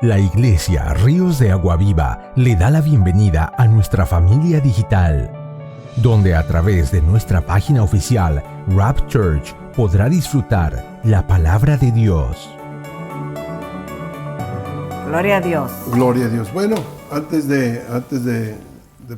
La Iglesia Ríos de Agua Viva le da la bienvenida a nuestra familia digital, donde a través de nuestra página oficial Rap Church podrá disfrutar la palabra de Dios. Gloria a Dios. Gloria a Dios. Bueno, antes de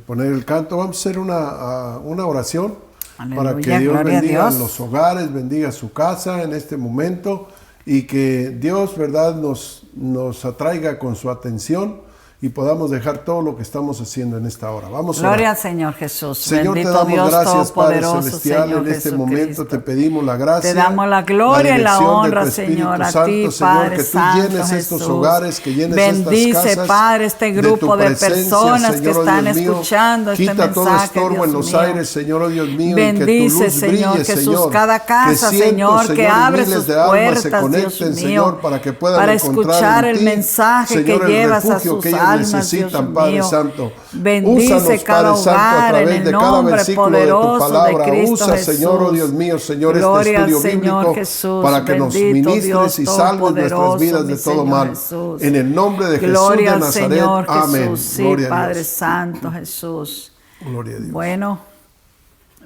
poner el canto, vamos a hacer una oración. Aleluya, para que Dios bendiga los hogares, bendiga su casa en este momento y que Dios, ¿verdad?, nos atraiga con su atención y podamos dejar todo lo que estamos haciendo en esta hora. Vamos a orar. Gloria al Señor Jesús. Señor, bendito te damos Dios gracias, Padre Todopoderoso, Celestial, Señor en este Jesucristo. momento te pedimos la gracia. Te damos la gloria y la honra, Señor, a ti, Padre que tú Santo, llenes Jesús. estos hogares, que llenes bendice, estas casas, Padre, este grupo de personas Señor, que están Dios mío. escuchando este Quita mensaje, todo estorbo Dios en los mío. aires, Señor, oh Dios mío, bendice, y que tu luz Señor brille, Jesús, Señor. cada casa, que cientos, Señor, que abre miles sus de almas puertas, se conecten, Dios mío, Señor, para que puedan para encontrar escuchar en el ti, mensaje Señor, que el llevas a refugio sus que ellos almas, necesitan, Dios Padre mío. Santo. Bendice Úsanos, cada Padre Santo, a hogar en través el de cada nombre versículo de tu poderoso palabra. de Cristo Usa, Jesús. Señor, oh Dios mío, Señor, Gloria este estudio al Señor bíblico Jesús. para que nos Bendito ministres Dios y salves nuestras Todopoderoso, vidas de mi todo Señor mal. Jesús. En el nombre de Gloria al Jesús de Nazaret. Señor Amén. Jesús. Sí, Gloria a Padre Dios. Santo Jesús. Gloria a Dios. Bueno,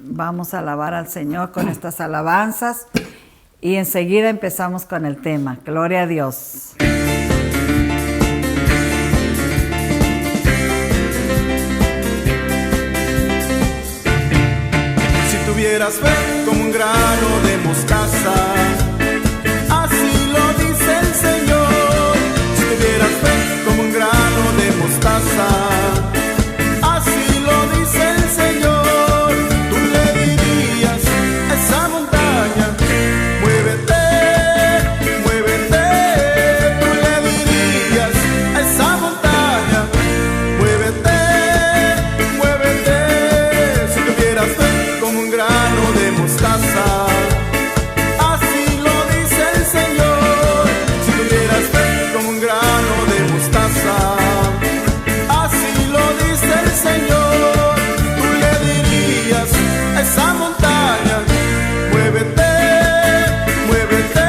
vamos a alabar al Señor con estas alabanzas y enseguida empezamos con el tema. Gloria a Dios. Si tuvieras fe como un grano de mostaza, así lo dice el Señor. Si tuvieras fe como un grano de mostaza, así lo dice el Señor, tú le dirías a esa montaña, muévete, muévete. Tú le dirías a esa montaña, muévete, muévete. Si tuvieras fe como un grano de mostaza, así lo dice el Señor. Si tuvieras fe como un grano de mostaza, así lo dice el Señor, tú le dirías a esa montaña, muévete, muévete.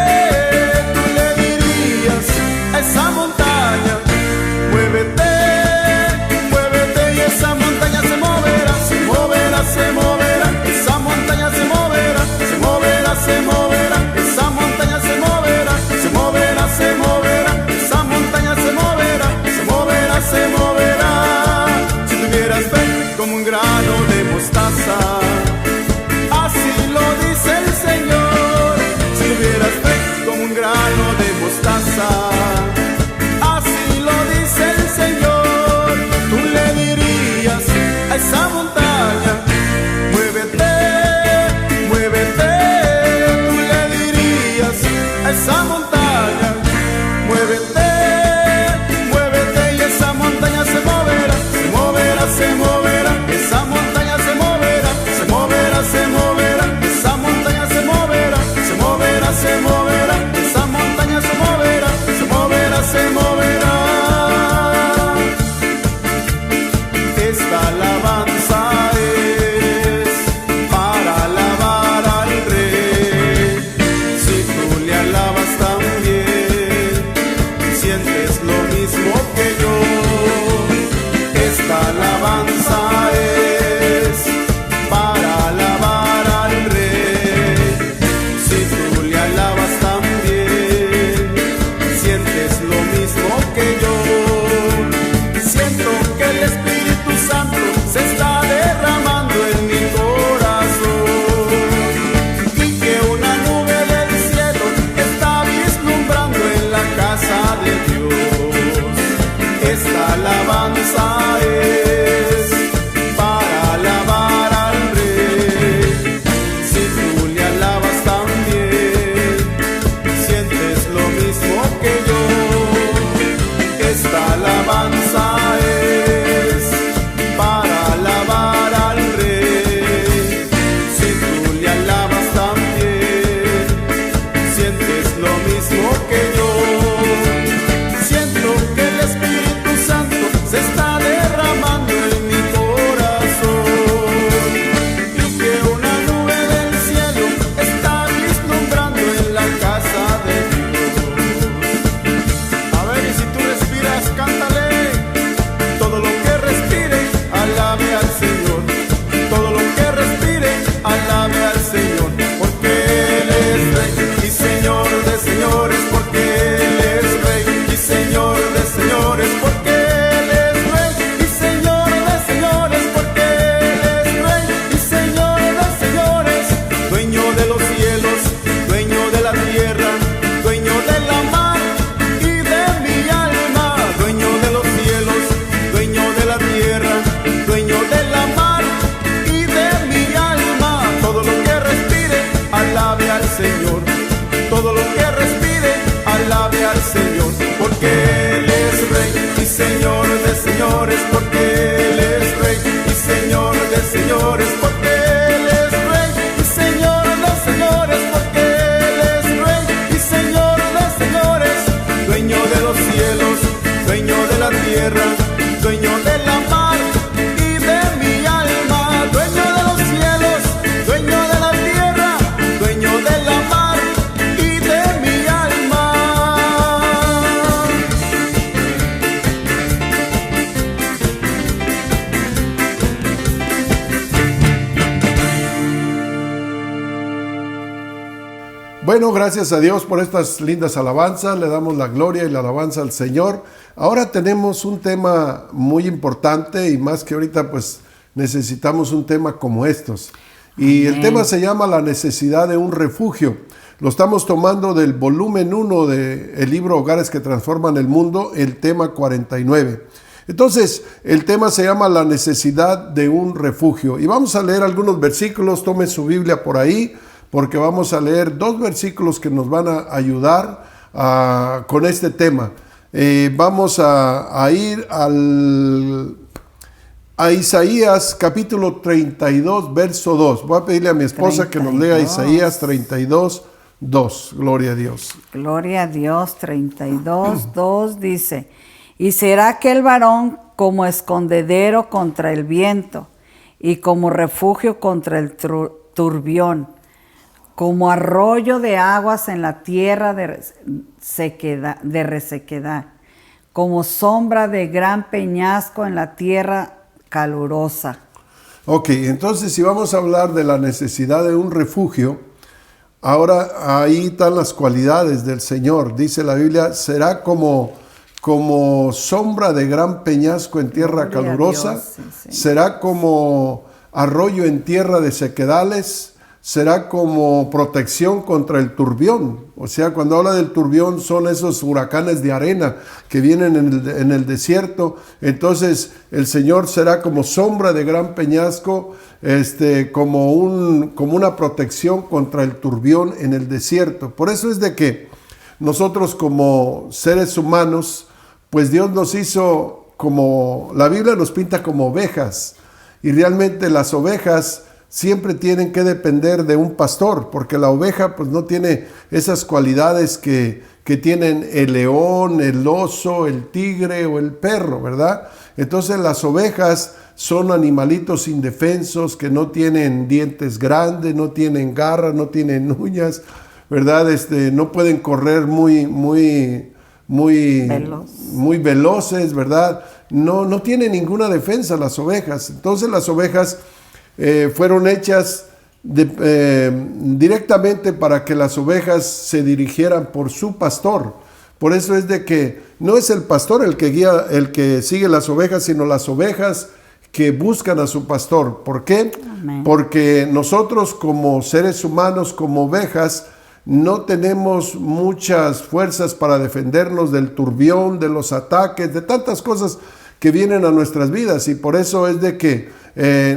Tú le dirías a esa montaña, muévete, muévete. Y esa montaña se moverá, se moverá, se moverá. Esa montaña se moverá, se moverá, se moverá. Esa montaña se moverá, se moverá, se moverá. Esa montaña se moverá, se moverá, se moverá. Si tuvieras fe como un grano de mostaza, así lo dice el Señor. Si tuvieras fe como un grano de mostaza, así lo dice el Señor, tú le dirías a esa montaña, muévete, muévete. Tú le dirías a esa montaña, muévete, muévete. Y esa montaña se moverá, se moverá, se moverá. Esa montaña se moverá, se moverá, se moverá. Esa montaña se moverá, se moverá, se moverá. Esa montaña se moverá, se moverá, se moverá. Esta alabanza es para alabar al Rey. Si tú le alabas también, sientes lo mismo que yo. Esta alabanza es para alabar al Rey. Si tú le alabas también, sientes lo mismo que yo. Siento que el Espíritu Santo se está derramando en mi corazón y que una nube del cielo está vislumbrando en la casa de Dios. Esta alabanza es para alabar al Rey. Si tú le alabas también, sientes lo mismo que yo. Esta alabanza es para alabar al Rey. Si tú le alabas también, sientes lo mismo que yo. Siento que el Espíritu Santo se está señores, porque Él es Rey y Señor de señores, porque Él es Rey y Señor de señores, porque Él es Rey y Señor de señores, dueño de los cielos, dueño de la tierra, dueño de la mar y de mi alma, dueño de los cielos, dueño de la tierra, dueño de la mar y de mi alma. Bueno, gracias a Dios por estas lindas alabanzas, le damos la gloria y la alabanza al Señor. Ahora tenemos un tema muy importante y más que ahorita pues necesitamos un tema como estos. Y el tema se llama la necesidad de un refugio. Lo estamos tomando del volumen 1 del libro Hogares que Transforman el Mundo, el tema 49. Entonces, el tema se llama la necesidad de un refugio. Y vamos a leer algunos versículos, tome su Biblia por ahí, porque vamos a leer 2 versículos que nos van a ayudar con este tema. Vamos a ir a Isaías capítulo 32, verso 2. Voy a pedirle a mi esposa 32. Que nos lea Isaías 32, 2. Gloria a Dios. Gloria a Dios. 32, 2 dice: y será aquel varón como escondedero contra el viento y como refugio contra el turbión, como arroyo de aguas en la tierra de resequedad, como sombra de gran peñasco en la tierra calurosa. Ok, entonces si vamos a hablar de la necesidad de un refugio, ahora ahí están las cualidades del Señor. Dice la Biblia, será como sombra de gran peñasco en tierra calurosa, Dios, sí. Será como arroyo en tierra de sequedales, será como protección contra el turbión. O sea, cuando habla del turbión son esos huracanes de arena que vienen en el desierto. Entonces el Señor será como sombra de gran peñasco, como una protección contra el turbión en el desierto. Por eso es de que nosotros como seres humanos, pues Dios nos hizo como, la Biblia nos pinta como ovejas. Y realmente las ovejas siempre tienen que depender de un pastor, porque la oveja pues no tiene esas cualidades que tienen el león, el oso, el tigre o el perro, ¿verdad? Entonces las ovejas son animalitos indefensos que no tienen dientes grandes, no tienen garras, no tienen uñas, ¿verdad? No pueden correr muy veloces, ¿verdad? No tienen ninguna defensa las ovejas. Entonces las ovejas fueron hechas directamente para que las ovejas se dirigieran por su pastor. Por eso es de que no es el pastor el que guía, el que sigue las ovejas, sino las ovejas que buscan a su pastor. ¿Por qué? Amén. Porque nosotros como seres humanos, como ovejas, no tenemos muchas fuerzas para defendernos del turbión, de los ataques, de tantas cosas que vienen a nuestras vidas. Y por eso es de que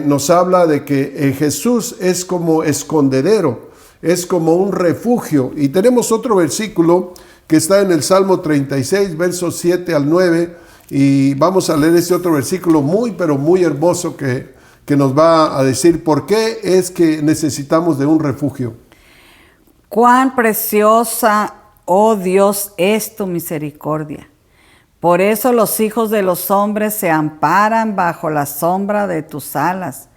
nos habla de que Jesús es como escondedero, es como un refugio. Y tenemos otro versículo que está en el Salmo 36, versos 7 al 9, y vamos a leer este otro versículo pero muy hermoso que nos va a decir por qué es que necesitamos de un refugio. Cuán preciosa, oh Dios, es tu misericordia. Por eso los hijos de los hombres se amparan bajo la sombra de tus alas.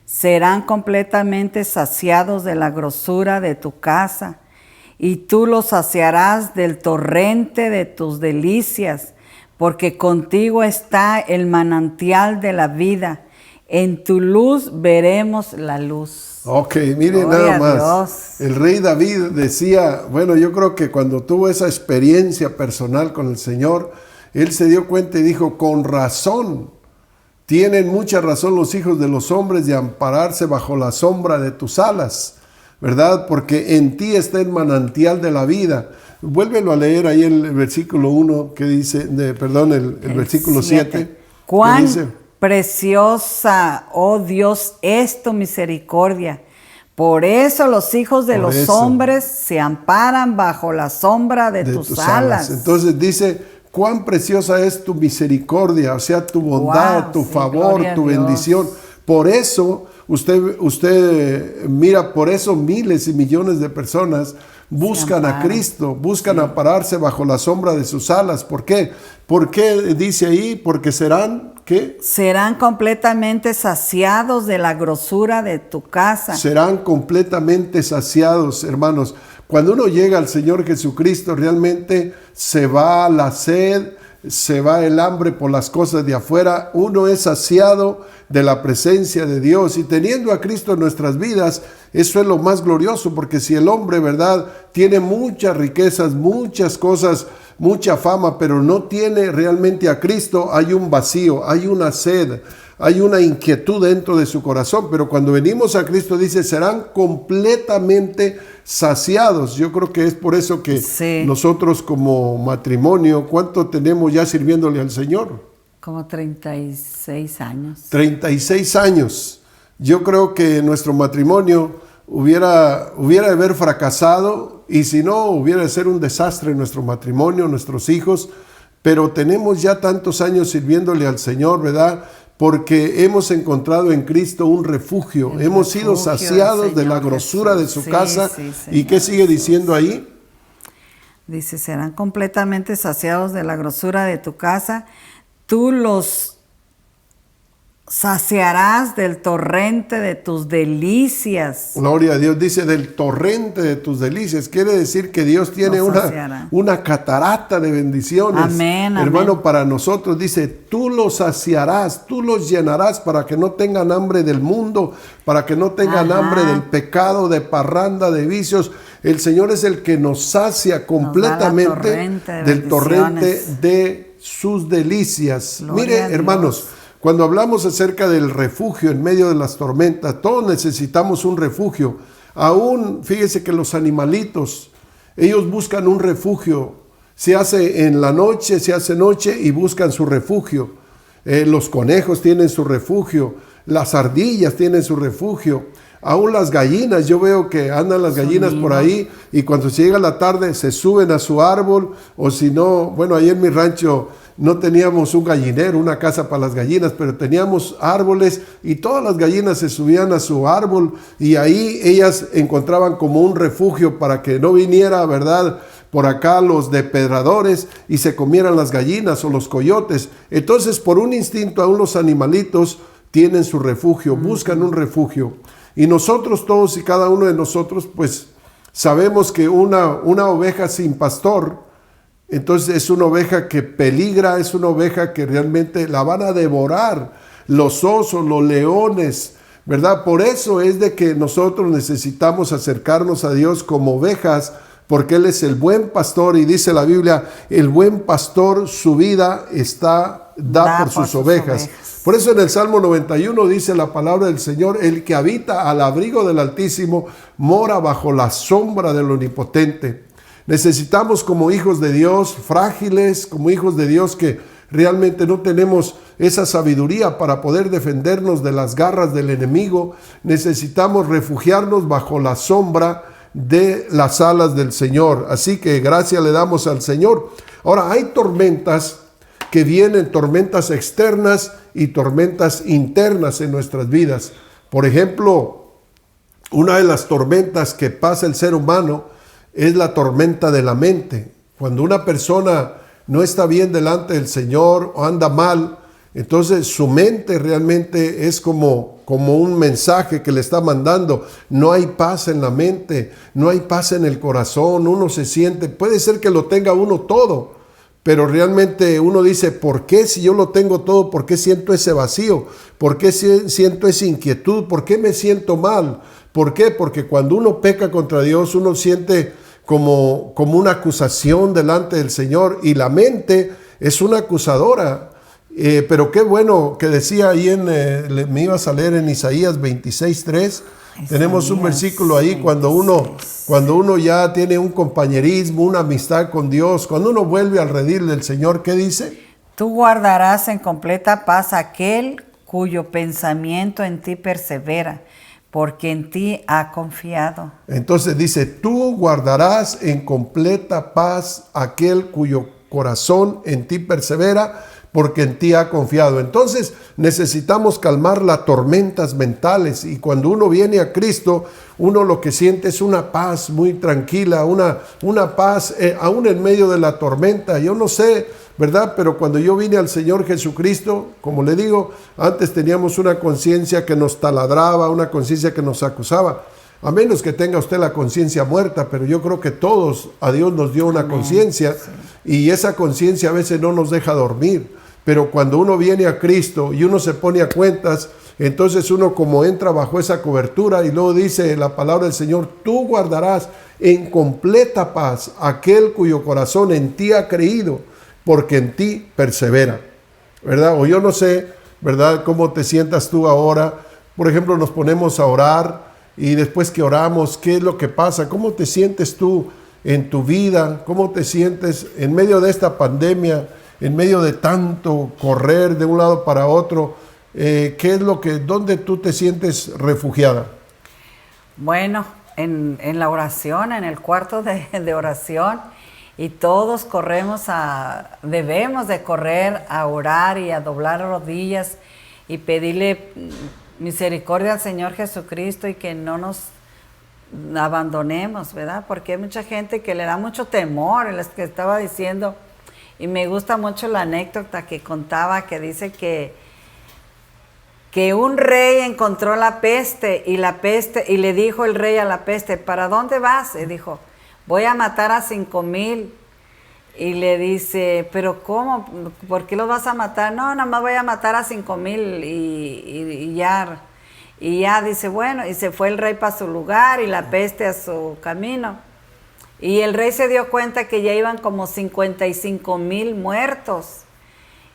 Serán completamente saciados de la grosura de tu casa, y tú los saciarás del torrente de tus delicias, porque contigo está el manantial de la vida. En tu luz veremos la luz. Ok, miren nada más. El rey David decía, bueno, yo creo que cuando tuvo esa experiencia personal con el Señor, él se dio cuenta y dijo, con razón, tienen mucha razón los hijos de los hombres de ampararse bajo la sombra de tus alas, ¿verdad? Porque en ti está el manantial de la vida. Vuélvelo a leer ahí el versículo 1 que dice, el versículo 7. ¿Cuán preciosa, oh Dios, es tu misericordia? Por eso los hijos de los hombres se amparan bajo la sombra de tus alas. Entonces dice, cuán preciosa es tu misericordia, o sea, tu bondad, tu favor, tu bendición. Por eso, usted mira, por eso miles y millones de personas buscan a Cristo, buscan ampararse bajo la sombra de sus alas. ¿Por qué? ¿Por qué dice ahí? Porque serán, ¿qué? Serán completamente saciados de la grosura de tu casa. Serán completamente saciados, hermanos. Cuando uno llega al Señor Jesucristo, realmente se va la sed, se va el hambre por las cosas de afuera. Uno es saciado de la presencia de Dios, y teniendo a Cristo en nuestras vidas, eso es lo más glorioso, porque si el hombre, ¿verdad?, tiene muchas riquezas, muchas cosas, mucha fama, pero no tiene realmente a Cristo, hay un vacío, hay una sed, hay una inquietud dentro de su corazón. Pero cuando venimos a Cristo, dice, serán completamente saciados. Yo creo que es por eso que nosotros como matrimonio, ¿cuánto tenemos ya sirviéndole al Señor? Como 36 años. 36 años. Yo creo que nuestro matrimonio hubiera de haber fracasado, y si no, hubiera de ser un desastre nuestro matrimonio, nuestros hijos. Pero tenemos ya tantos años sirviéndole al Señor, ¿verdad? Porque hemos encontrado en Cristo un refugio. Hemos sido saciados de la grosura de su casa. ¿Y qué sigue diciendo ahí? Dice, serán completamente saciados de la grosura de tu casa. Tú los saciarás del torrente de tus delicias. Gloria a Dios. Dice, del torrente de tus delicias. Quiere decir que Dios tiene una catarata de bendiciones. Amén, hermano, amén. Para nosotros dice, tú los saciarás, tú los llenarás, para que no tengan hambre del mundo, para que no tengan hambre del pecado, de parranda, de vicios. El Señor es el que nos sacia completamente del torrente de sus delicias. Gloria Mire, hermanos, cuando hablamos acerca del refugio en medio de las tormentas, todos necesitamos un refugio. Aún, fíjese que los animalitos, ellos buscan un refugio. Se hace en la noche, se hace noche y buscan su refugio. Los conejos tienen su refugio, las ardillas tienen su refugio. Aún las gallinas, yo veo que andan las gallinas por ahí, y cuando se llega la tarde se suben a su árbol, o si no, bueno, ahí en mi rancho no teníamos un gallinero, una casa para las gallinas, pero teníamos árboles, y todas las gallinas se subían a su árbol, y ahí ellas encontraban como un refugio para que no viniera, ¿verdad?, por acá los depredadores y se comieran las gallinas o los coyotes. Entonces, por un instinto, aún los animalitos tienen su refugio, buscan un refugio. Y nosotros, todos y cada uno de nosotros, pues sabemos que una oveja sin pastor, entonces es una oveja que peligra, es una oveja que realmente la van a devorar los osos, los leones, ¿verdad? Por eso es de que nosotros necesitamos acercarnos a Dios como ovejas, porque Él es el buen pastor, y dice la Biblia, el buen pastor su vida da por sus ovejas. Por eso en el Salmo 91 dice la palabra del Señor, el que habita al abrigo del Altísimo mora bajo la sombra del Omnipotente. Necesitamos, como hijos de Dios, frágiles, como hijos de Dios que realmente no tenemos esa sabiduría para poder defendernos de las garras del enemigo, necesitamos refugiarnos bajo la sombra de las alas del Señor. Así que gracias le damos al Señor. Ahora, hay tormentas que vienen, tormentas externas y tormentas internas en nuestras vidas. Por ejemplo, una de las tormentas que pasa el ser humano es la tormenta de la mente. Cuando una persona no está bien delante del Señor o anda mal, entonces su mente realmente es como un mensaje que le está mandando. No hay paz en la mente, no hay paz en el corazón, uno se siente, puede ser que lo tenga uno todo, pero realmente uno dice, ¿por qué si yo lo tengo todo? ¿Por qué siento ese vacío? ¿Por qué siento esa inquietud? ¿Por qué me siento mal? ¿Por qué? Porque cuando uno peca contra Dios, uno siente como una acusación delante del Señor, y la mente es una acusadora. Pero qué bueno que decía ahí me ibas a leer en Isaías 26:3. Tenemos un versículo ahí, cuando uno ya tiene un compañerismo, una amistad con Dios, cuando uno vuelve al redil del Señor, ¿qué dice? Tú guardarás en completa paz aquel cuyo pensamiento en ti persevera, porque en ti ha confiado. Entonces dice, tú guardarás en completa paz aquel cuyo corazón en ti persevera, porque en ti ha confiado. Entonces necesitamos calmar las tormentas mentales, y cuando uno viene a Cristo, uno lo que siente es una paz muy tranquila, una paz aún en medio de la tormenta. Yo no sé, ¿verdad? Pero cuando yo vine al Señor Jesucristo, como le digo, antes teníamos una conciencia que nos taladraba, una conciencia que nos acusaba. A menos que tenga usted la conciencia muerta, pero yo creo que todos, a Dios nos dio una conciencia, y esa conciencia a veces no nos deja dormir. Pero cuando uno viene a Cristo y uno se pone a cuentas, entonces uno como entra bajo esa cobertura, y luego dice la palabra del Señor: tú guardarás en completa paz aquel cuyo corazón en ti ha creído, porque en ti persevera, ¿verdad? O yo no sé, ¿verdad?, cómo te sientas tú ahora. Por ejemplo, nos ponemos a orar, y después que oramos, ¿qué es lo que pasa? ¿Cómo te sientes tú en tu vida? ¿Cómo te sientes en medio de esta pandemia? En medio de tanto correr de un lado para otro, ¿dónde tú te sientes refugiada? Bueno, en la oración, en el cuarto de oración, y todos debemos de correr a orar y a doblar rodillas y pedirle misericordia al Señor Jesucristo, y que no nos abandonemos, ¿verdad? Porque hay mucha gente que le da mucho temor, les que estaba diciendo. Y me gusta mucho la anécdota que contaba, que dice que un rey encontró la peste, y le dijo el rey a la peste: ¿para dónde vas? Y dijo: voy a matar a 5,000. Y le dice: ¿pero cómo? ¿Por qué los vas a matar? No, nada más voy a matar a 5,000 y ya. Y ya dice, bueno, y se fue el rey para su lugar y la peste a su camino. Y el rey se dio cuenta que ya iban como 55,000 muertos.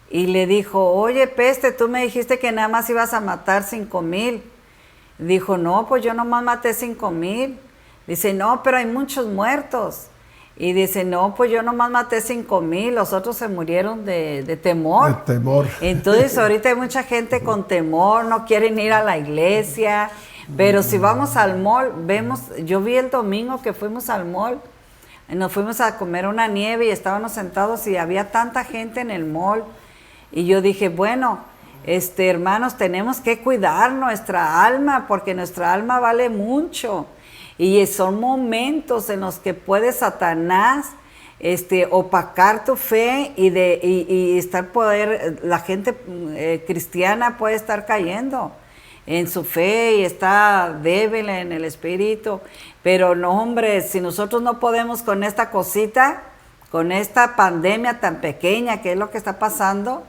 Y le dijo: oye, peste, tú me dijiste que nada más ibas a matar 5,000. Dijo: no, pues yo nomás maté 5,000. Dice: no, pero hay muchos muertos. Y dice: no, pues yo nomás maté 5,000, los otros se murieron de temor. De temor. Entonces ahorita hay mucha gente con temor, no quieren ir a la iglesia. Pero si vamos al mall, yo vi el domingo que fuimos al mall, nos fuimos a comer una nieve y estábamos sentados y había tanta gente en el mall. Y yo dije, bueno, hermanos, tenemos que cuidar nuestra alma, porque nuestra alma vale mucho. Y son momentos en los que puede Satanás opacar tu fe y la gente cristiana puede estar cayendo en su fe y está débil en el espíritu. Pero no, hombre, si nosotros no podemos con esta cosita, con esta pandemia tan pequeña que es lo que está pasando,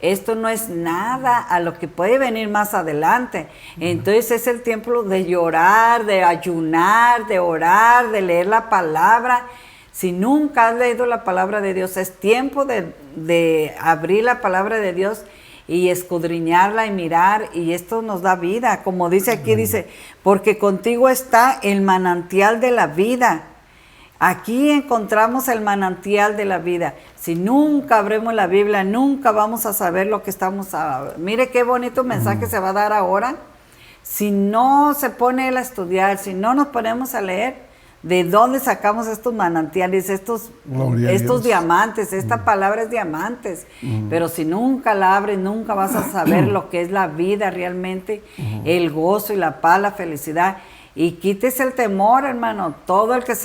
esto no es nada a lo que puede venir más adelante. Entonces es el tiempo de llorar, de ayunar, de orar, de leer la palabra. Si nunca has leído la palabra de Dios, es tiempo de abrir la palabra de Dios y escudriñarla y mirar, y esto nos da vida. Como dice aquí, dice, porque contigo está el manantial de la vida. Aquí encontramos el manantial de la vida. Si nunca abrimos la Biblia, nunca vamos a saber lo que Mire qué bonito mensaje se va a dar ahora. Si no se pone él a estudiar, si no nos ponemos a leer, ¿de dónde sacamos estos manantiales, estos diamantes? Esta palabra es diamantes. Pero si nunca la abres, nunca vas a saber lo que es la vida realmente, el gozo y la paz, la felicidad. Y quítese el temor, hermano. Todo el que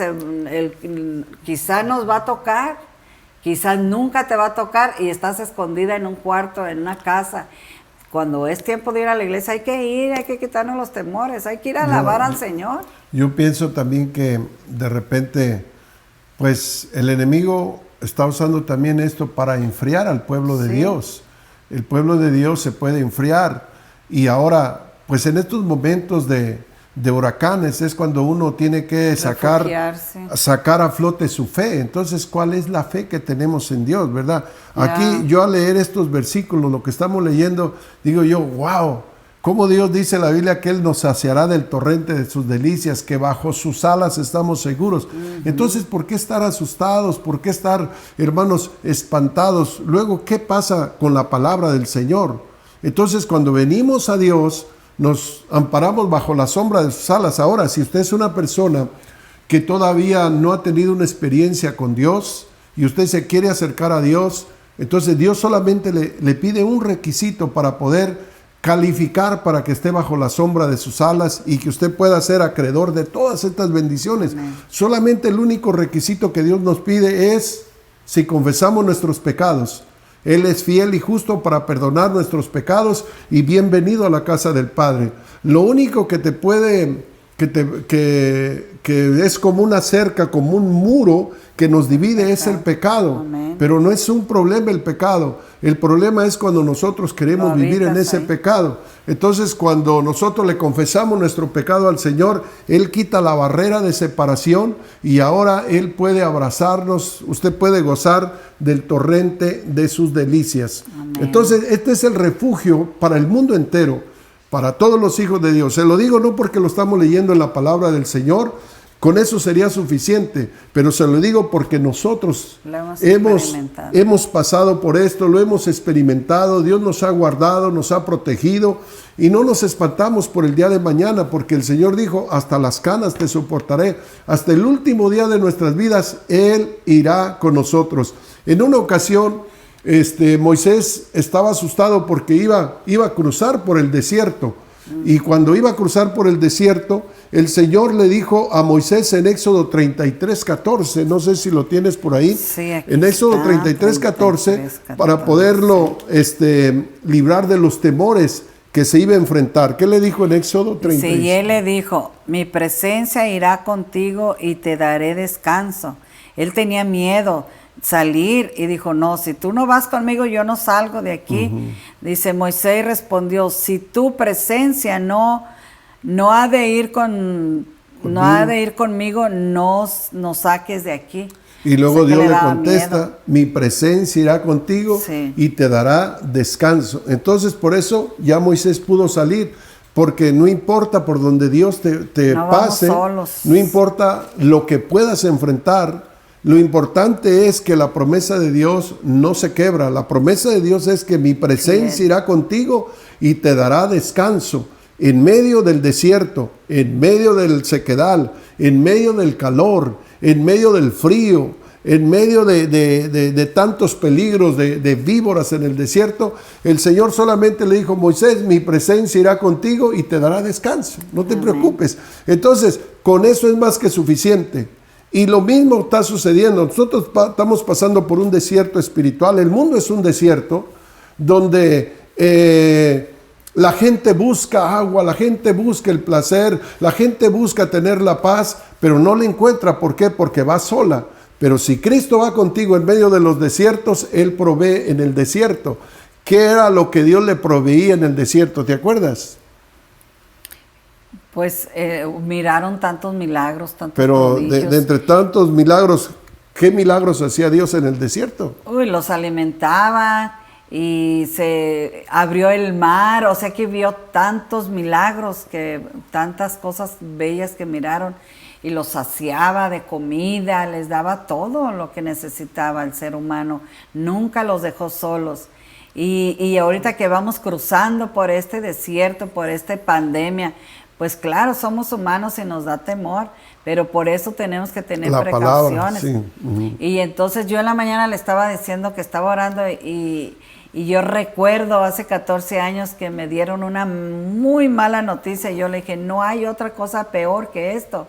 quizás nos va a tocar, quizás nunca te va a tocar, y estás escondida en un cuarto, en una casa. Cuando es tiempo de ir a la iglesia, hay que quitarnos los temores, hay que ir a alabar al Señor. Yo pienso también que de repente, pues el enemigo está usando también esto para enfriar al pueblo de Dios. El pueblo de Dios se puede enfriar, y ahora, pues en estos momentos de huracanes es cuando uno tiene que sacar a flote su fe. Entonces, ¿cuál es la fe que tenemos en Dios, verdad? Aquí yo al leer estos versículos, lo que estamos leyendo, digo yo, wow, cómo Dios dice en la Biblia que Él nos saciará del torrente de sus delicias, que bajo sus alas estamos seguros. Entonces, ¿por qué estar asustados? ¿Por qué estar, hermanos, espantados? Luego, ¿qué pasa con la palabra del Señor? Entonces, cuando venimos a Dios, nos amparamos bajo la sombra de sus alas. Ahora, si usted es una persona que todavía no ha tenido una experiencia con Dios, y usted se quiere acercar a Dios, entonces Dios solamente le pide un requisito para poder calificar para que esté bajo la sombra de sus alas y que usted pueda ser acreedor de todas estas bendiciones. Amén. Solamente el único requisito que Dios nos pide es si confesamos nuestros pecados. Él es fiel y justo para perdonar nuestros pecados y bienvenido a la casa del Padre. Lo único que te puede, que es como una cerca, como un muro que nos divide es el pecado. Amén. Pero no es un problema el pecado. El problema es cuando nosotros queremos vivir en ese pecado. Entonces, cuando nosotros le confesamos nuestro pecado al Señor, Él quita la barrera de separación y ahora Él puede abrazarnos. Usted puede gozar del torrente de sus delicias. Amén. Entonces, este es el refugio para el mundo entero, para todos los hijos de Dios. Se lo digo no porque lo estamos leyendo en la palabra del Señor, con eso sería suficiente, pero se lo digo porque nosotros hemos pasado por esto, lo hemos experimentado, Dios nos ha guardado, nos ha protegido y no nos espantamos por el día de mañana, porque el Señor dijo, hasta las canas te soportaré, hasta el último día de nuestras vidas, Él irá con nosotros. En una ocasión, Moisés estaba asustado porque iba a cruzar por el desierto. Y cuando iba a cruzar por el desierto, el Señor le dijo a Moisés en Éxodo 33:14, no sé si lo tienes por ahí, sí, en Éxodo 33:14, para poderlo librar de los temores que se iba a enfrentar. ¿Qué le dijo en Éxodo 33? Sí, y él le dijo, mi presencia irá contigo y te daré descanso. Él tenía miedo salir y dijo, no, si tú no vas conmigo, yo no salgo de aquí. Dice, Moisés respondió, si tu presencia no ha de ir conmigo, no saques de aquí. Y luego Dios le contesta, mi presencia irá contigo y te dará descanso. Entonces por eso ya Moisés pudo salir, porque no importa por donde Dios te pase, no importa lo que puedas enfrentar, lo importante es que la promesa de Dios no se quebra. La promesa de Dios es que mi presencia irá contigo y te dará descanso en medio del desierto, en medio del sequedal, en medio del calor, en medio del frío, en medio de tantos peligros, de víboras en el desierto. El Señor solamente le dijo, Moisés, mi presencia irá contigo y te dará descanso. No te preocupes. Entonces, con eso es más que suficiente. Y lo mismo está sucediendo. Nosotros estamos pasando por un desierto espiritual. El mundo es un desierto donde la gente busca agua, la gente busca el placer, la gente busca tener la paz, pero no la encuentra. ¿Por qué? Porque va sola. Pero si Cristo va contigo en medio de los desiertos, Él provee en el desierto. ¿Qué era lo que Dios le proveía en el desierto? ¿Te acuerdas? Pues miraron tantos milagros, tantos Pero de entre tantos milagros, ¿qué milagros hacía Dios en el desierto? Los alimentaba y se abrió el mar, o sea que vio tantos milagros, tantas cosas bellas que miraron, y los saciaba de comida, les daba todo lo que necesitaba el ser humano, nunca los dejó solos. Y ahorita que vamos cruzando por este desierto, por esta pandemia, pues claro, somos humanos y nos da temor, pero por eso tenemos que tener precauciones. Palabra, sí. Y entonces yo en la mañana le estaba diciendo que estaba orando y yo recuerdo hace 14 años que me dieron una muy mala noticia y yo le dije, no hay otra cosa peor que esto.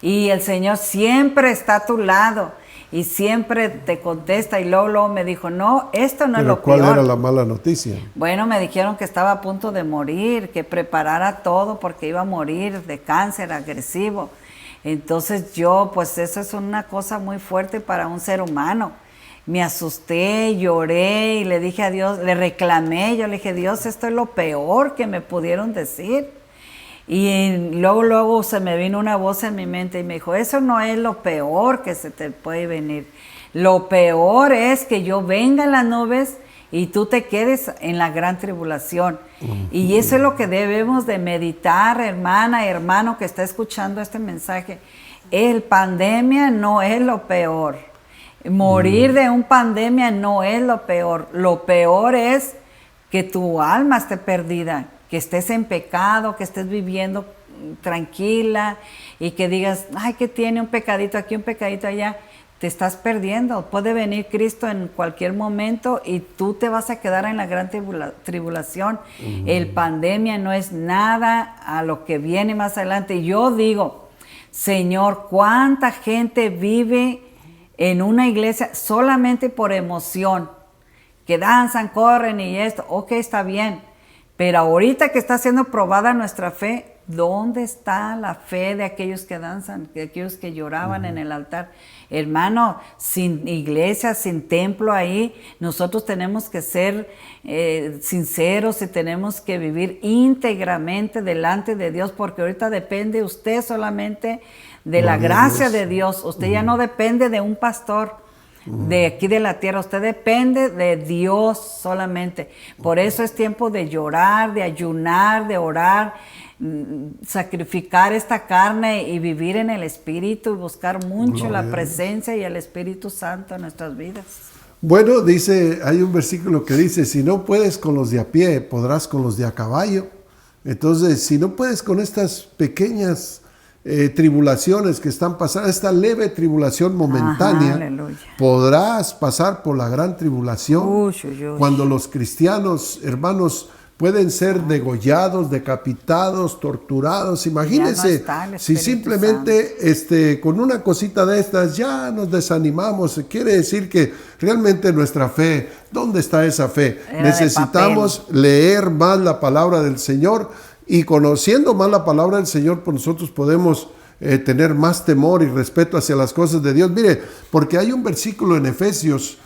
Y el Señor siempre está a tu lado y siempre te contesta, y luego me dijo, no, esto no es lo peor. ¿Cuál era la mala noticia? Bueno, me dijeron que estaba a punto de morir, que preparara todo porque iba a morir de cáncer agresivo. Entonces yo, pues eso es una cosa muy fuerte para un ser humano. Me asusté, lloré y le dije a Dios, le reclamé, yo le dije, Dios, esto es lo peor que me pudieron decir. Y luego se me vino una voz en mi mente y me dijo, eso no es lo peor que se te puede venir. Lo peor es que yo venga en las nubes y tú te quedes en la gran tribulación. Y eso es lo que debemos de meditar, hermana, hermano que está escuchando este mensaje. El pandemia no es lo peor. Morir de un pandemia no es lo peor. Lo peor es que tu alma esté perdida, que estés en pecado, que estés viviendo tranquila y que digas, ay, que tiene un pecadito aquí, un pecadito allá. te estás perdiendo. Puede venir Cristo en cualquier momento y tú te vas a quedar en la gran tribulación. El pandemia no es nada a lo que viene más adelante. Yo digo, Señor, ¿cuánta gente vive en una iglesia solamente por emoción? Que danzan, corren y esto. Ok, está bien. Pero ahorita que está siendo probada nuestra fe, ¿dónde está la fe de aquellos que danzan, de aquellos que lloraban en el altar? Hermano, sin iglesia, sin templo ahí, nosotros tenemos que ser sinceros y tenemos que vivir íntegramente delante de Dios, porque ahorita depende usted solamente de la gracia de Dios. Usted ya no depende de un pastor de aquí de la tierra, usted depende de Dios solamente. Por eso es tiempo de llorar, de ayunar, de orar, sacrificar esta carne y vivir en el Espíritu y buscar mucho la presencia y el Espíritu Santo en nuestras vidas. Bueno, dice, hay un versículo que dice, si no puedes con los de a pie, podrás con los de a caballo. Entonces, si no puedes con estas pequeñas tribulaciones que están pasando, esta leve tribulación momentánea, podrás pasar por la gran tribulación. Cuando los cristianos, hermanos, pueden ser degollados, decapitados, torturados. Imagínense si simplemente con una cosita de estas ya nos desanimamos. Quiere decir que realmente nuestra fe, ¿dónde está esa fe? Necesitamos leer más la palabra del Señor, y conociendo más la palabra del Señor, pues nosotros podemos tener más temor y respeto hacia las cosas de Dios. Mire, porque hay un versículo en Efesios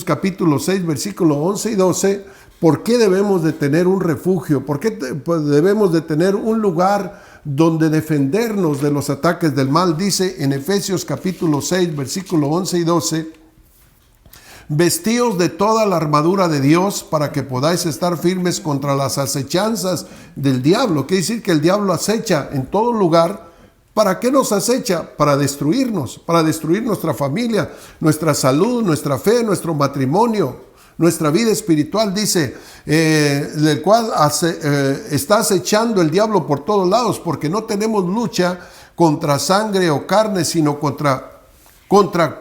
capítulo 6, versículo 11 y 12, ¿por qué debemos de tener un refugio? ¿Por qué debemos de tener un lugar donde defendernos de los ataques del mal? Dice en Efesios capítulo 6, versículo 11 y 12, vestíos de toda la armadura de Dios para que podáis estar firmes contra las acechanzas del diablo. Quiere decir que el diablo acecha en todo lugar. ¿Para qué nos acecha? Para destruirnos, para destruir nuestra familia, nuestra salud, nuestra fe, nuestro matrimonio, nuestra vida espiritual. Dice, del cual está acechando el diablo por todos lados, porque no tenemos lucha contra sangre o carne, sino contra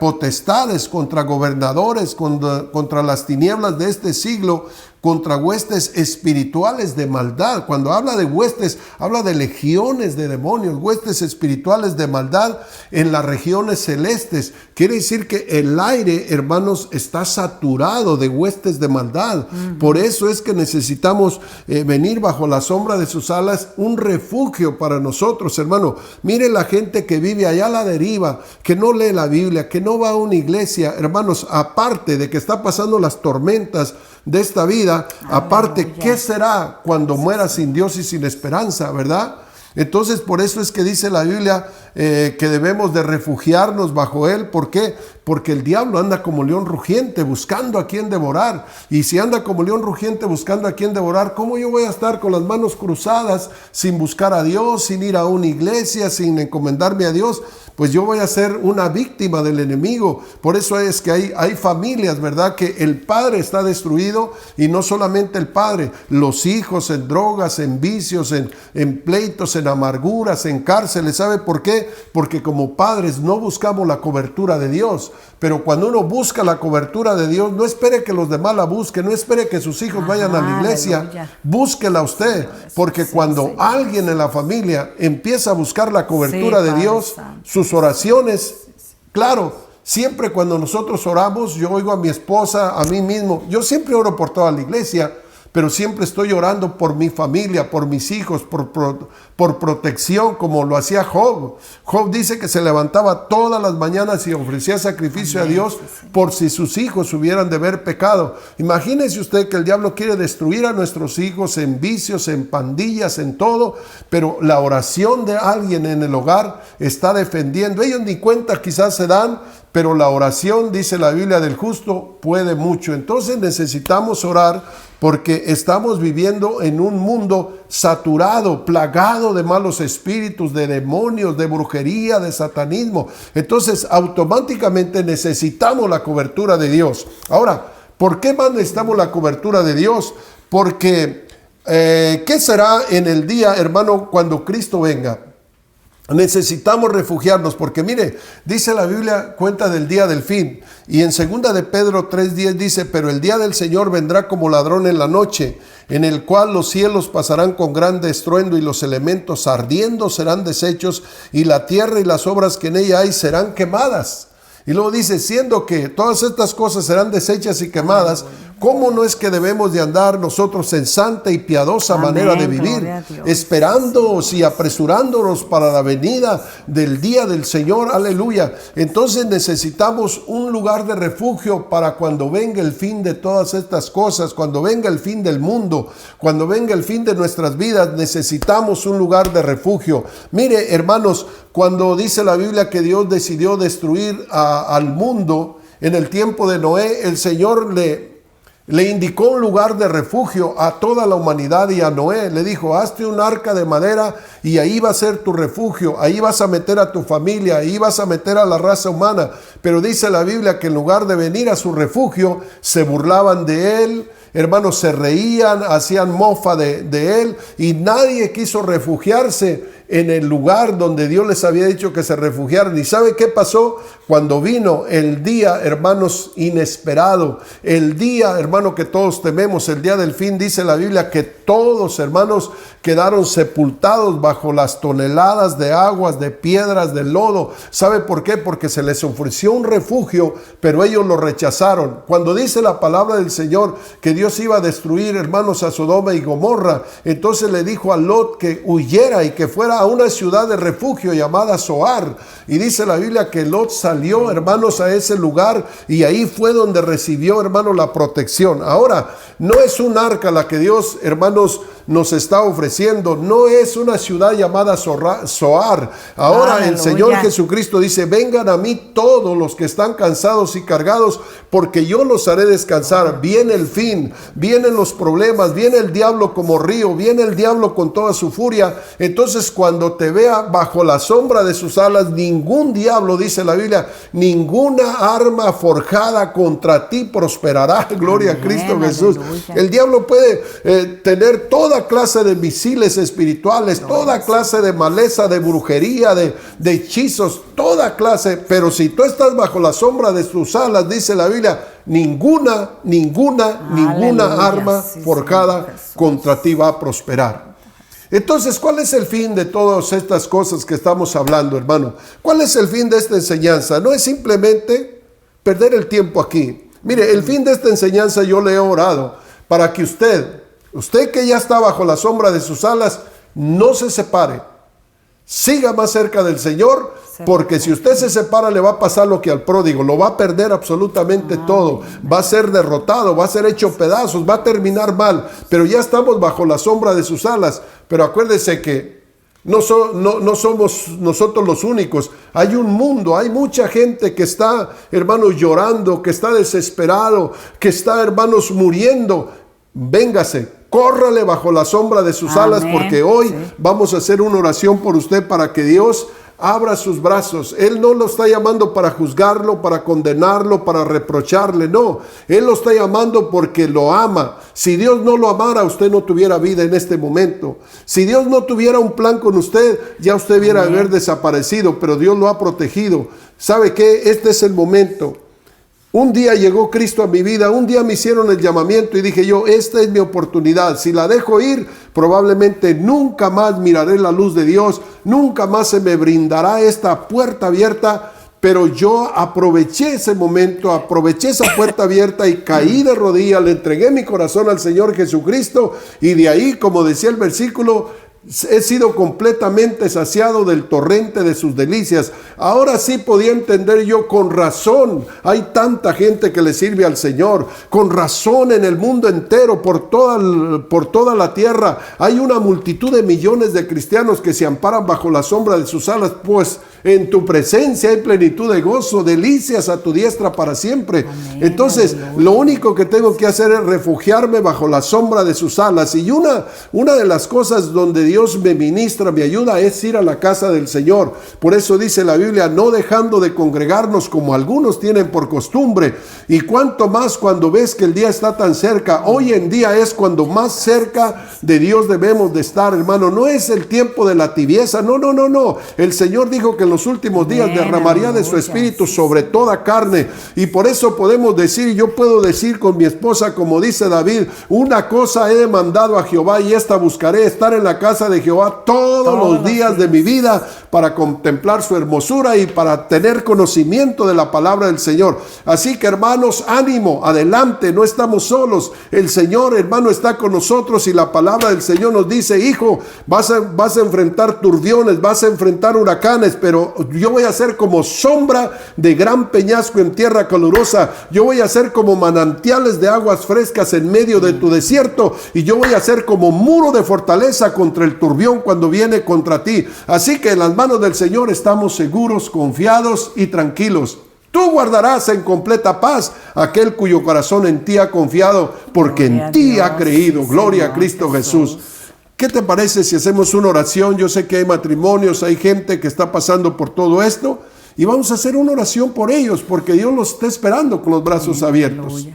potestades, contra gobernadores, contra las tinieblas de este siglo, contra huestes espirituales de maldad. Cuando habla de huestes, habla de legiones de demonios, huestes espirituales de maldad en las regiones celestes. Quiere decir que el aire, hermanos, está saturado de huestes de maldad. Por eso es que necesitamos venir bajo la sombra de sus alas, un refugio para nosotros, hermano. Mire la gente que vive allá a la deriva, que no lee la Biblia, que no va a una iglesia, hermanos, aparte de que está pasando las tormentas de esta vida, aparte, ¿qué será cuando muera sin Dios y sin esperanza, verdad? Entonces, por eso es que dice la Biblia que debemos de refugiarnos bajo Él. ¿Por qué? Porque el diablo anda como león rugiente buscando a quien devorar. Y si anda como león rugiente buscando a quien devorar, ¿cómo yo voy a estar con las manos cruzadas sin buscar a Dios, sin ir a una iglesia, sin encomendarme a Dios? Pues yo voy a ser una víctima del enemigo. Por eso es que hay familias, ¿verdad? Que el padre está destruido, y no solamente el padre, los hijos en drogas, en vicios, en pleitos, en amarguras, en cárceles. ¿Sabe por qué? Porque como padres no buscamos la cobertura de Dios. Pero cuando uno busca la cobertura de Dios, no espere que los demás la busquen, no espere que sus hijos vayan a la iglesia, búsquela usted, porque cuando alguien en la familia empieza a buscar la cobertura de Dios, sus oraciones, claro, siempre cuando nosotros oramos, yo oigo a mi esposa, a mí mismo, yo siempre oro por toda la iglesia, pero siempre estoy orando por mi familia, por mis hijos, por protección, como lo hacía Job. Job dice que se levantaba todas las mañanas y ofrecía sacrificio a Dios por si sus hijos hubieran de haber pecado. Imagínese usted que el diablo quiere destruir a nuestros hijos en vicios, en pandillas, en todo, pero la oración de alguien en el hogar está defendiendo. Ellos ni cuenta quizás se dan, pero la oración, dice la Biblia, del justo puede mucho. Entonces necesitamos orar, porque estamos viviendo en un mundo saturado, plagado de malos espíritus, de demonios, de brujería, de satanismo. Entonces automáticamente necesitamos la cobertura de Dios. Ahora, ¿por qué más necesitamos la cobertura de Dios? Porque ¿qué será en el día, hermano, cuando Cristo venga? Necesitamos refugiarnos porque mire, dice la Biblia, cuenta del día del fin, y en 2 de Pedro 3:10 dice: pero el día del Señor vendrá como ladrón en la noche, en el cual los cielos pasarán con grande estruendo y los elementos ardiendo serán deshechos y la tierra y las obras que en ella hay serán quemadas. Y luego dice, siendo que todas estas cosas serán deshechas y quemadas, ¿cómo no es que debemos de andar nosotros en santa y piadosa manera de vivir, esperándonos y apresurándonos para la venida del día del Señor? Aleluya. Entonces necesitamos un lugar de refugio para cuando venga el fin de todas estas cosas, cuando venga el fin del mundo, cuando venga el fin de nuestras vidas, necesitamos un lugar de refugio. Mire, hermanos, cuando dice la Biblia que Dios decidió destruir al mundo en el tiempo de Noé, el Señor le indicó un lugar de refugio a toda la humanidad y a Noé. Le dijo, hazte un arca de madera y ahí va a ser tu refugio, ahí vas a meter a tu familia, ahí vas a meter a la raza humana. Pero dice la Biblia que en lugar de venir a su refugio, se burlaban de él. Hermanos, se reían, hacían mofa de él, y nadie quiso refugiarse en el lugar donde Dios les había dicho que se refugiaran. ¿Y sabe qué pasó? Cuando vino el día, hermanos, inesperado, el día, hermano, que todos tememos, el día del fin, dice la Biblia que todos, hermanos, quedaron sepultados bajo las toneladas de aguas, de piedras, de lodo. ¿Sabe por qué? Porque se les ofreció un refugio, pero ellos lo rechazaron. Cuando dice la palabra del Señor que Dios iba a destruir, hermanos, a Sodoma y Gomorra, entonces le dijo a Lot que huyera y que fuera a una ciudad de refugio llamada Zoar. Y dice la Biblia que Lot salió, hermanos, a ese lugar, y ahí fue donde recibió, hermanos, la protección. Ahora, no es un arca la que Dios, hermanos, nos está ofreciendo, no es una ciudad llamada Zoar. Ahora aleluya. El Señor Jesucristo dice, vengan a mí todos los que están cansados y cargados, porque yo los haré descansar. Viene el fin, vienen los problemas, viene el diablo como río, viene el diablo con toda su furia. Entonces cuando te vea bajo la sombra de sus alas, ningún diablo, dice la Biblia, ninguna arma forjada contra ti prosperará. Gloria a Cristo Jesús. Aleluya. El diablo puede tener toda clase de misiles espirituales, toda clase de maleza, de brujería, de hechizos, toda clase, pero si tú estás bajo la sombra de sus alas, dice la Biblia, ninguna arma forjada contra ti va a prosperar. Entonces, ¿cuál es el fin de todas estas cosas que estamos hablando, hermano? ¿Cuál es el fin de esta enseñanza? No es simplemente perder el tiempo aquí. Mire, el fin de esta enseñanza yo le he orado para que usted que ya está bajo la sombra de sus alas, no se separe. Siga más cerca del Señor, porque si usted se separa le va a pasar lo que al pródigo, lo va a perder absolutamente todo, va a ser derrotado, va a ser hecho pedazos, va a terminar mal, pero ya estamos bajo la sombra de sus alas. Pero acuérdese que no somos nosotros los únicos, hay un mundo, hay mucha gente que está, hermanos, llorando, que está desesperado, que está, hermanos, muriendo. Véngase, córrale bajo la sombra de sus alas, porque hoy vamos a hacer una oración por usted para que Dios abra sus brazos. Él no lo está llamando para juzgarlo, para condenarlo, para reprocharle, no. Él lo está llamando porque lo ama. Si Dios no lo amara, usted no tuviera vida en este momento. Si Dios no tuviera un plan con usted, ya usted hubiera haber desaparecido, pero Dios lo ha protegido. ¿Sabe qué? Este es el momento. Un día llegó Cristo a mi vida, un día me hicieron el llamamiento y dije yo, esta es mi oportunidad. Si la dejo ir, probablemente nunca más miraré la luz de Dios, nunca más se me brindará esta puerta abierta. Pero yo aproveché ese momento, aproveché esa puerta abierta y caí de rodillas, le entregué mi corazón al Señor Jesucristo, y de ahí, como decía el versículo, he sido completamente saciado del torrente de sus delicias. Ahora sí podía entender yo, con razón hay tanta gente que le sirve al Señor, con razón en el mundo entero, por toda la tierra hay una multitud de millones de cristianos que se amparan bajo la sombra de sus alas, pues En tu presencia hay plenitud de gozo, delicias a tu diestra para siempre. Amén. Entonces, lo único que tengo que hacer es refugiarme bajo la sombra de sus alas. Y una de las cosas donde Dios me ministra, me ayuda, es ir a la casa del Señor. Por eso dice la Biblia, no dejando de congregarnos como algunos tienen por costumbre. Y cuanto más cuando ves que el día está tan cerca. Hoy en día es cuando más cerca de Dios debemos de estar, hermano. No es el tiempo de la tibieza, no. El Señor dijo que en los últimos días derramaría de su espíritu sobre toda carne. Y por eso podemos decir, yo puedo decir con mi esposa, como dice David, una cosa he demandado a Jehová y esta buscaré, estar en la casa de Jehová todos los días de mi vida, para contemplar su hermosura y para tener conocimiento de la palabra del Señor. Así que, hermanos, ánimo, adelante, no estamos solos. El Señor, hermano, está con nosotros y la palabra del Señor nos dice, hijo, vas a enfrentar turbiones, vas a enfrentar huracanes, pero yo voy a ser como sombra de gran peñasco en tierra calurosa. Yo voy a ser como manantiales de aguas frescas en medio de tu desierto, y yo voy a ser como muro de fortaleza contra el turbión cuando viene contra ti. Así que en las manos del Señor estamos seguros, confiados y tranquilos. Tú guardarás en completa paz aquel cuyo corazón en ti ha confiado, porque en ti ha creído. Gloria a Cristo Jesús. ¿Qué te parece si hacemos una oración? Yo sé que hay matrimonios, hay gente que está pasando por todo esto, y vamos a hacer una oración por ellos, porque Dios los está esperando con los brazos abiertos.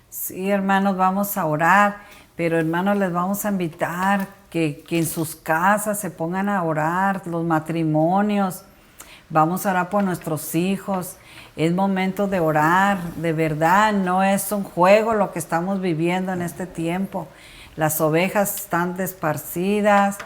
Sí, hermanos, vamos a orar, pero hermanos, les vamos a invitar que en sus casas se pongan a orar, los matrimonios. Vamos a orar por nuestros hijos. Es momento de orar, de verdad, no es un juego lo que estamos viviendo en este tiempo. Las ovejas están desparcidas,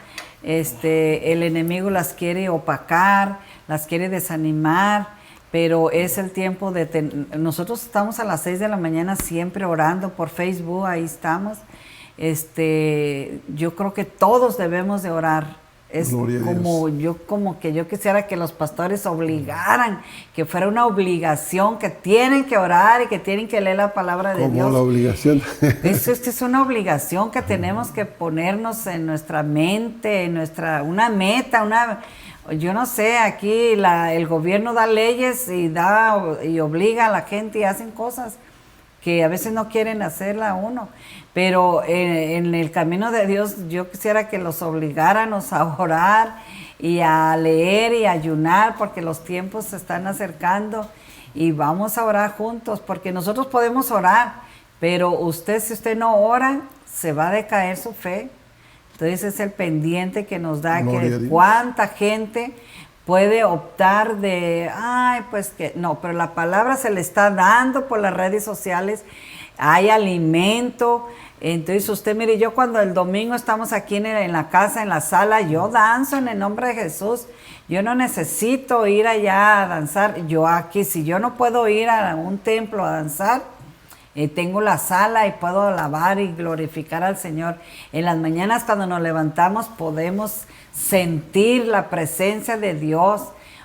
el enemigo las quiere opacar, las quiere desanimar, pero es el tiempo de... Nosotros estamos a las 6 de la mañana siempre orando por Facebook, ahí estamos. Yo creo que todos debemos de orar. Es como yo quisiera que los pastores obligaran, que fuera una obligación, que tienen que orar y que tienen que leer la palabra de Dios. Como la obligación. Es una obligación que tenemos que ponernos en nuestra mente, una meta, yo no sé, aquí el gobierno da leyes y obliga a la gente y hacen cosas que a veces no quieren hacerla uno, pero en el camino de Dios yo quisiera que los obligáramos a orar y a leer y a ayunar, porque los tiempos se están acercando y vamos a orar juntos, porque nosotros podemos orar, pero si usted no ora, se va a decaer su fe. Entonces es el pendiente que nos da, que cuánta gente puede optar pero la palabra se le está dando por las redes sociales, hay alimento. Entonces usted mire, yo cuando el domingo estamos aquí en la casa, en la sala, yo danzo en el nombre de Jesús. Yo no necesito ir allá a danzar. Yo aquí, si yo no puedo ir a un templo a danzar, tengo la sala y puedo alabar y glorificar al Señor. En las mañanas cuando nos levantamos podemos sentir la presencia de Dios.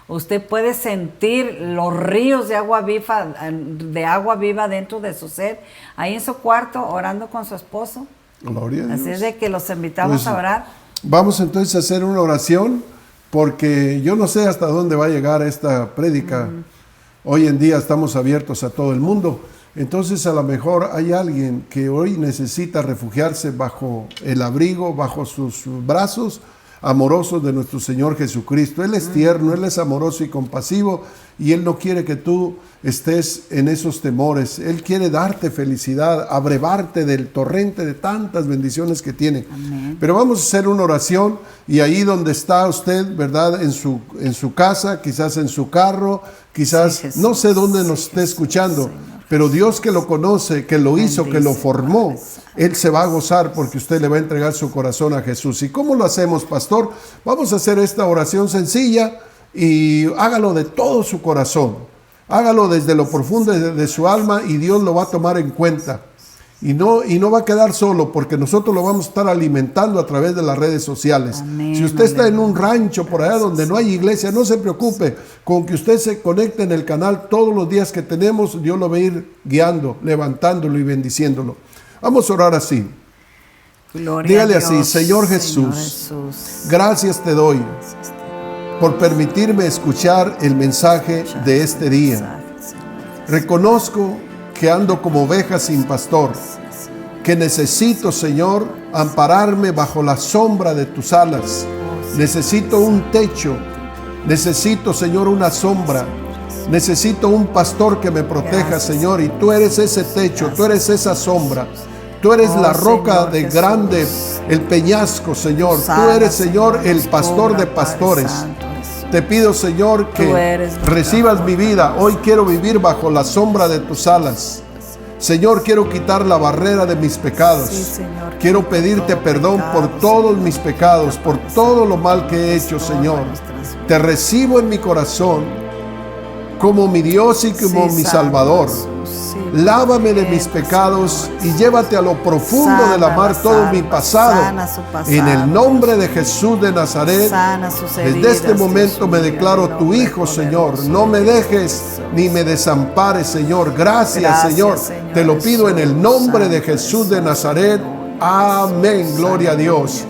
Usted puede sentir los ríos de agua viva dentro de su ser, ahí en su cuarto orando con su esposo. Gloria a Dios. Así es de que los invitamos a orar. Vamos entonces a hacer una oración, porque yo no sé hasta dónde va a llegar esta prédica. Hoy en día estamos abiertos a todo el mundo. Entonces a lo mejor hay alguien que hoy necesita refugiarse bajo el abrigo, bajo sus brazos amorosos de nuestro Señor Jesucristo. Él es tierno, Él es amoroso y compasivo, y Él no quiere que tú estés en esos temores. Él quiere darte felicidad, abrevarte del torrente de tantas bendiciones que tiene. Amén. Pero vamos a hacer una oración, y ahí donde está usted, ¿verdad? En su casa, quizás en su carro, quizás, sí, no sé dónde nos esté escuchando. Señor. Pero Dios, que lo conoce, que lo hizo, que lo formó, Él se va a gozar porque usted le va a entregar su corazón a Jesús. ¿Y cómo lo hacemos, pastor? Vamos a hacer esta oración sencilla, y hágalo de todo su corazón. Hágalo desde lo profundo de su alma, y Dios lo va a tomar en cuenta. Y no va a quedar solo, porque nosotros lo vamos a estar alimentando a través de las redes sociales. Amén, si usted está en un rancho por allá donde no hay iglesia, no se preocupe. Con que usted se conecte en el canal todos los días que tenemos, Dios lo va a ir guiando, levantándolo y bendiciéndolo. Vamos a orar así. Gloria Dígale a Dios, así: Señor Jesús, gracias te doy por permitirme escuchar el mensaje de este día. Reconozco que ando como oveja sin pastor, que necesito, Señor, ampararme bajo la sombra de tus alas. Necesito un techo, necesito, Señor, una sombra. Necesito un pastor que me proteja, Señor, y tú eres ese techo, tú eres esa sombra. Tú eres la roca de grande, el peñasco, Señor. Tú eres, Señor, el pastor de pastores. Te pido, Señor, que recibas mi vida. Hoy quiero vivir bajo la sombra de tus alas. Señor, quiero quitar la barrera de mis pecados. Quiero pedirte perdón por todos mis pecados, por todo lo mal que he hecho, Señor. Te recibo en mi corazón como mi Dios y como mi Salvador. Lávame de mis pecados y llévate a lo profundo de la mar todo mi pasado. En el nombre de Jesús de Nazaret, desde este momento me declaro tu hijo, Señor. No me dejes ni me desampares, Señor. Gracias, Señor. Te lo pido en el nombre de Jesús de Nazaret. Amén. Gloria a Dios.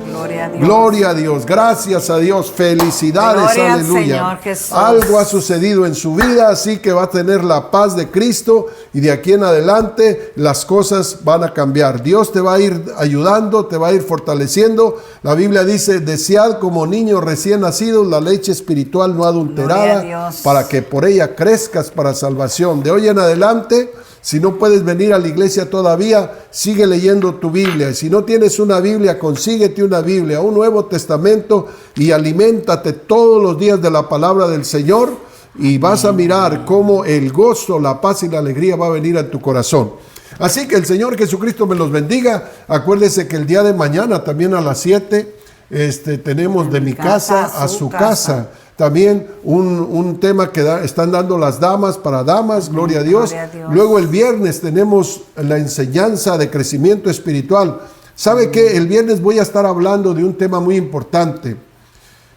Gloria a Dios. Gracias a Dios. Felicidades. Aleluya. Algo ha sucedido en su vida, así que va a tener la paz de Cristo y de aquí en adelante las cosas van a cambiar. Dios te va a ir ayudando, te va a ir fortaleciendo. La Biblia dice: desead como niños recién nacidos la leche espiritual no adulterada, para que por ella crezcas para salvación. De hoy en adelante, si no puedes venir a la iglesia todavía, sigue leyendo tu Biblia. Si no tienes una Biblia, consíguete una Biblia, un Nuevo Testamento, y aliméntate todos los días de la palabra del Señor, y vas a mirar cómo el gozo, la paz y la alegría va a venir a tu corazón. Así que el Señor Jesucristo me los bendiga. Acuérdese que el día de mañana, también a las 7, tenemos de mi casa a su casa. También un tema que están dando las damas para damas, gloria a Dios. Luego el viernes tenemos la enseñanza de crecimiento espiritual. ¿Sabe qué? El viernes voy a estar hablando de un tema muy importante.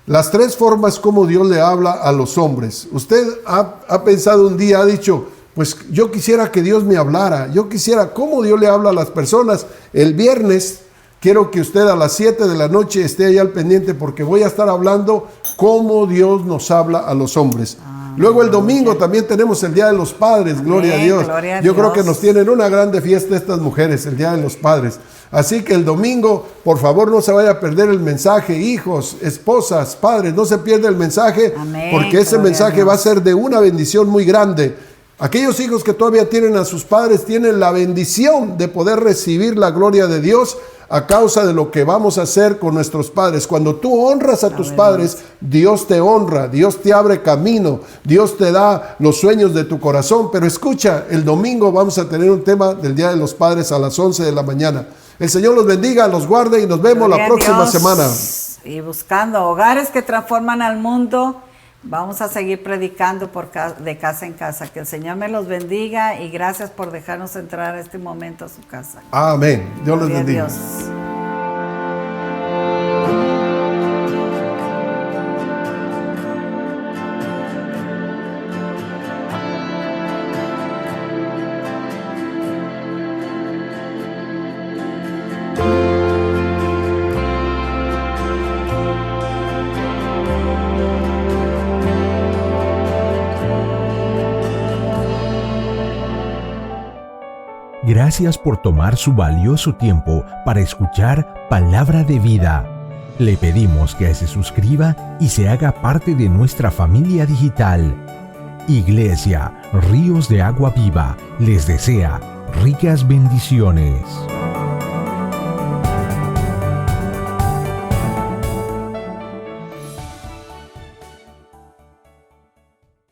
Las 3 formas como Dios le habla a los hombres. Usted ha pensado un día, ha dicho: pues yo quisiera que Dios me hablara. Yo quisiera cómo Dios le habla a las personas. El viernes quiero que usted a las 7 de la noche esté ahí al pendiente, porque voy a estar hablando cómo Dios nos habla a los hombres. Luego el domingo también tenemos el Día de los Padres, gloria a Dios. Yo creo que nos tienen una grande fiesta estas mujeres, el Día de los Padres. Así que el domingo, por favor, no se vaya a perder el mensaje. Hijos, esposas, padres, no se pierda el mensaje, porque ese mensaje va a ser de una bendición muy grande. Aquellos hijos que todavía tienen a sus padres tienen la bendición de poder recibir la gloria de Dios a causa de lo que vamos a hacer con nuestros padres. Cuando tú honras a tus padres, Dios te honra, Dios te abre camino, Dios te da los sueños de tu corazón. Pero escucha, el domingo vamos a tener un tema del Día de los Padres a las 11 de la mañana. El Señor los bendiga, los guarde y nos vemos la próxima semana. Y buscando hogares que transforman al mundo, vamos a seguir predicando de casa en casa. Que el Señor me los bendiga y gracias por dejarnos entrar a este momento a su casa. Amén. Dios les bendiga. Dios. Gracias por tomar su valioso tiempo para escuchar Palabra de Vida. Le pedimos que se suscriba y se haga parte de nuestra familia digital. Iglesia Ríos de Agua Viva les desea ricas bendiciones.